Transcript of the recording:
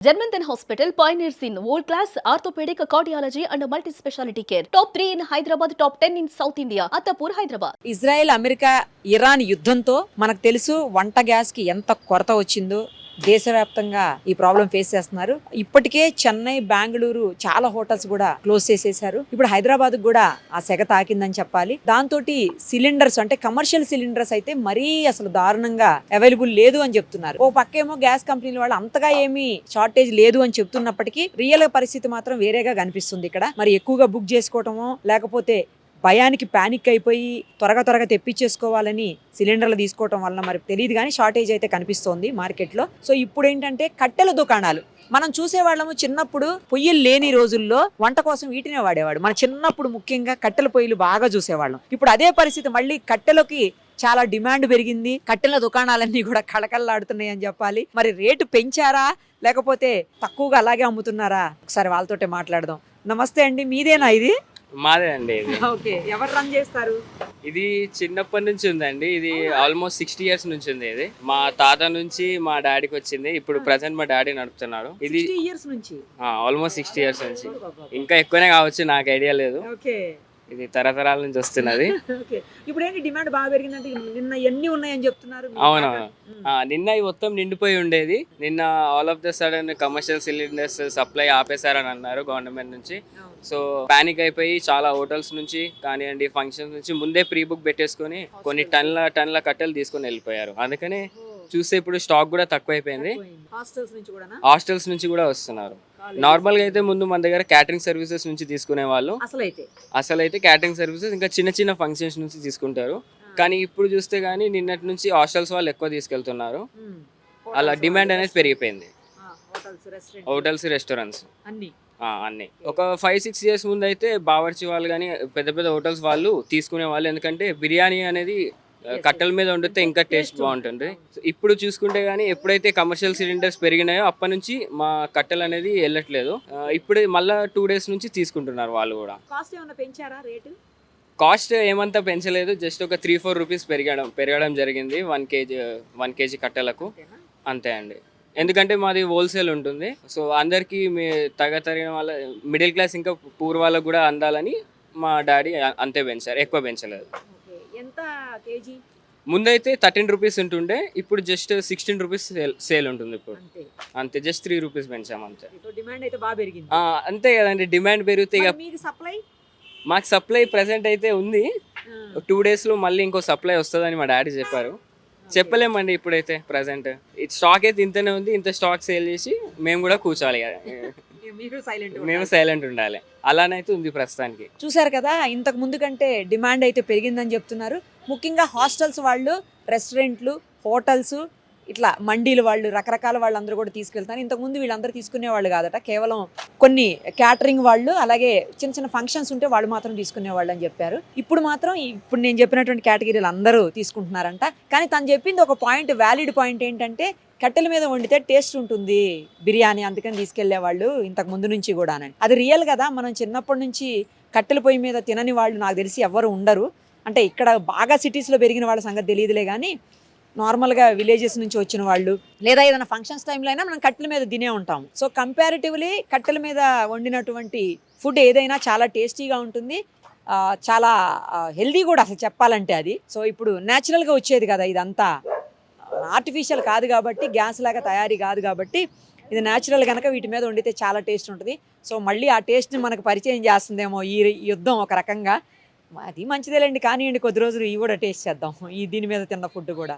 Janmanthan Hospital pioneers in world-class orthopedic cardiology and multi-specialty care. Top 3 in Hyderabad, top 10 in South India. Attapur, Hyderabad. Israel America Iran యుద్ధంతో మనకు తెలుసు వంట gas కి ఎంత కొరత వచ్చిందో దేశవ్యాప్తంగా ఈ ప్రాబ్లం ఫేస్ చేస్తున్నారు. ఇప్పటికే చెన్నై, బెంగళూరు చాలా హోటల్స్ కూడా క్లోజ్ చేసేసారు. ఇప్పుడు హైదరాబాద్ కూడా ఆ సెగ తాకిందని చెప్పాలి. దాంతో సిలిండర్స్ అంటే కమర్షియల్ సిలిండర్స్ అయితే మరీ అసలు దారుణంగా అవైలబుల్ లేదు అని చెప్తున్నారు. ఓ పక్కేమో గ్యాస్ కంపెనీల వాళ్ళు అంతగా ఏమీ షార్టేజ్ లేదు అని చెప్తున్నప్పటికీ రియల్ పరిస్థితి మాత్రం వేరేగా కనిపిస్తుంది. ఇక్కడ మరి ఎక్కువగా బుక్ చేసుకోవటమో లేకపోతే భయానికి పానిక్ అయిపోయి త్వరగా తెప్పించేసుకోవాలని సిలిండర్లు తీసుకోవటం వల్ల మరి తెలియదు కానీ షార్టేజ్ అయితే కనిపిస్తోంది మార్కెట్లో. సో ఇప్పుడు ఏంటంటే కట్టెల దుకాణాలు మనం చూసేవాళ్ళము. చిన్నప్పుడు పొయ్యిలు లేని రోజుల్లో వంట కోసం వీటినే వాడేవాడు. మన చిన్నప్పుడు ముఖ్యంగా కట్టెల పొయ్యిలు బాగా చూసేవాళ్ళం. ఇప్పుడు అదే పరిస్థితి మళ్ళీ కట్టెలకి చాలా డిమాండ్ పెరిగింది. కట్టెల దుకాణాలన్నీ కూడా కళకళలాడుతున్నాయి అని చెప్పాలి. మరి రేటు పెంచారా లేకపోతే తక్కువగా అలాగే అమ్ముతున్నారా? ఒకసారి వాళ్ళతోటే మాట్లాడదాం. నమస్తే అండి, మీదేనా ఇది? మాదే అండి ఇది. ఓకే, ఎవరు రన్ చేస్తారు? ఇది చిన్నప్పటి నుంచి ఉందండి. ఇది ఆల్మోస్ట్ 60 years నుంచి ఉంది. ఇది మా తాత నుంచి మా డాడీకి వచ్చింది. ఇప్పుడు ప్రెసెంట్ మా డాడీ నడుపుతున్నాడు. ఇది 60 years నుంచి ఆల్మోస్ట్ 60 years నుంచి, ఇంకా ఎక్కువనే కావచ్చు, నాకు ఐడియా లేదు. ఓకే, ఇది తరతరాల నుంచి వస్తున్నది. ఓకే. ఇప్పుడు ఏంటి డిమాండ్ బాగా పెరిగిందంటే నిన్న ఎన్ని ఉన్నాయని చెప్తున్నారు? అవునవును, నిన్న ఇవి మొత్తం నిండిపోయి ఉండేది. నిన్న all of the sudden commercial cylinders supply ఆపేశారని అన్నారు గవర్నమెంట్ నుంచి. సో పానిక్ అయిపోయి చాలా హోటల్స్ నుంచి కానివ్వండి, ఫంక్షన్స్ నుంచి ముందే ప్రీ బుక్ పెట్టేసుకొని కొన్ని టన్ల కట్టెలు తీసుకొని వెళ్ళిపోయారు. అందుకనే చూస్తే ఇప్పుడు స్టాక్ కూడా తక్కువ అయిపోయింది. హాస్టల్స్ నుంచి కూడా వస్తున్నారు. నార్మల్ గా అయితే ముందు మన దగ్గర క్యాటరింగ్ సర్వీసెస్ నుంచి తీసుకునే వాళ్ళు. అసలైతే క్యాటరింగ్ సర్వీసెస్ ఇంకా చిన్న ఫంక్షన్స్ నుంచి తీసుకుంటారు. కానీ ఇప్పుడు చూస్తే గానీ నిన్నటి నుంచి హాస్టల్స్ వాళ్ళు ఎక్కువ తీసుకెళ్తున్నారు. అలా డిమాండ్ అనేది పెరిగిపోయింది. హోటల్స్, రెస్టారెంట్స్ అన్ని ఒక 5-6 years ముందు అయితే బావర్చి వాళ్ళు కానీ పెద్ద హోటల్స్ వాళ్ళు తీసుకునే వాళ్ళు. ఎందుకంటే బిర్యానీ అనేది కట్టెల మీద వండితే ఇంకా టేస్ట్ బాగుంటుంది. ఇప్పుడు చూసుకుంటే గానీ ఎప్పుడైతే కమర్షియల్ సిలిండర్స్ పెరిగినాయో అప్పటి నుంచి మా కట్టెలు అనేది వెళ్ళట్లేదు. ఇప్పుడు మళ్ళీ 2 days నుంచి తీసుకుంటున్నారు వాళ్ళు కూడా. కాస్ట్ ఏమంతా పెంచలేదు, జస్ట్ ఒక 3-4 rupees పెరగడం జరిగింది 1 kg కట్టెలకు, అంతే అండి. ఎందుకంటే మాది హోల్సేల్ ఉంటుంది. సో అందరికీ తరిగిన వాళ్ళ మిడిల్ క్లాస్ ఇంకా పూర్ వాళ్ళకు కూడా అందాలని మా డాడీ అంతే పెంచారు, ఎక్కువ పెంచలేదు. ముందైతే 13 rupees ఉంటుండే, ఇప్పుడు జస్ట్ 16 rupees సేల్ ఉంటుంది ఇప్పుడు, అంతే. జస్ట్ 3 rupees పెంచాము అంతే. అంతే కదండి, డిమాండ్ పెరిగితే మాకు సప్లై ప్రెసెంట్ అయితే ఉంది. 2 days లో మళ్ళీ ఇంకో సప్లై వస్తుందని మా డాడీ చెప్పారు. చెప్పలేమండి ఇప్పుడైతే ప్రెసెంట్ స్టాక్ అయితే ఇంతనే ఉంది. ఇంత స్టాక్ సేల్ చేసి మేము కూడా కూర్చోవాలి కదా, మేము సైలెంట్ ఉండాలి. అలానైతే ఉంది ప్రస్తుతానికి. చూసారు కదా, ఇంతకు ముందు కంటే డిమాండ్ అయితే పెరిగిందని చెప్తున్నారు. ముఖ్యంగా హాస్టల్స్ వాళ్ళు, రెస్టారెంట్లు, హోటల్స్, ఇట్లా మండీలు వాళ్ళు, రకరకాల వాళ్ళు అందరూ కూడా తీసుకెళ్తారు. ఇంతకుముందు వీళ్ళందరూ తీసుకునేవాళ్ళు కాదట, కేవలం కొన్ని క్యాటరింగ్ వాళ్ళు, అలాగే చిన్న ఫంక్షన్స్ ఉంటే వాళ్ళు మాత్రం తీసుకునేవాళ్ళు అని చెప్పారు. ఇప్పుడు మాత్రం ఇప్పుడు నేను చెప్పినటువంటి కేటగిరీలు అందరూ తీసుకుంటున్నారంట. కానీ తను చెప్పింది ఒక పాయింట్, వ్యాలిడ్ పాయింట్ ఏంటంటే కట్టెల మీద వండితే టేస్ట్ ఉంటుంది బిర్యానీ, అందుకని తీసుకెళ్లేవాళ్ళు ఇంతకు ముందు నుంచి కూడా. అది రియల్ కదా. మనం చిన్నప్పటి నుంచి కట్టెల పొయ్యి మీద తినని వాళ్ళు నాకు తెలిసి ఎవ్వరు ఉండరు. అంటే ఇక్కడ బాగా సిటీస్లో పెరిగిన వాళ్ళ సంగతి తెలియదులే, కానీ నార్మల్గా విలేజెస్ నుంచి వచ్చిన వాళ్ళు లేదా ఏదైనా ఫంక్షన్స్ టైంలో అయినా మనం కట్టెల మీద తినే ఉంటాం. సో కంపారిటివ్లీ కట్టెల మీద వండినటువంటి ఫుడ్ ఏదైనా చాలా టేస్టీగా ఉంటుంది, చాలా హెల్దీ కూడా అసలు చెప్పాలంటే అది. సో ఇప్పుడు న్యాచురల్గా వచ్చేది కదా, ఇదంతా ఆర్టిఫిషియల్ కాదు కాబట్టి, గ్యాస్ లాగా తయారీ కాదు కాబట్టి, ఇది న్యాచురల్ కనుక వీటి మీద వండితే చాలా టేస్ట్ ఉంటుంది. సో మళ్ళీ ఆ టేస్ట్ని మనకు పరిచయం చేస్తుందేమో ఈ యుద్ధం ఒక రకంగా. అది మంచిదేలేండి, కానివ్వండి, కొద్ది రోజులు ఇవి కూడా టేస్ట్ చేద్దాం, దీని మీద తిన్న ఫుడ్ కూడా.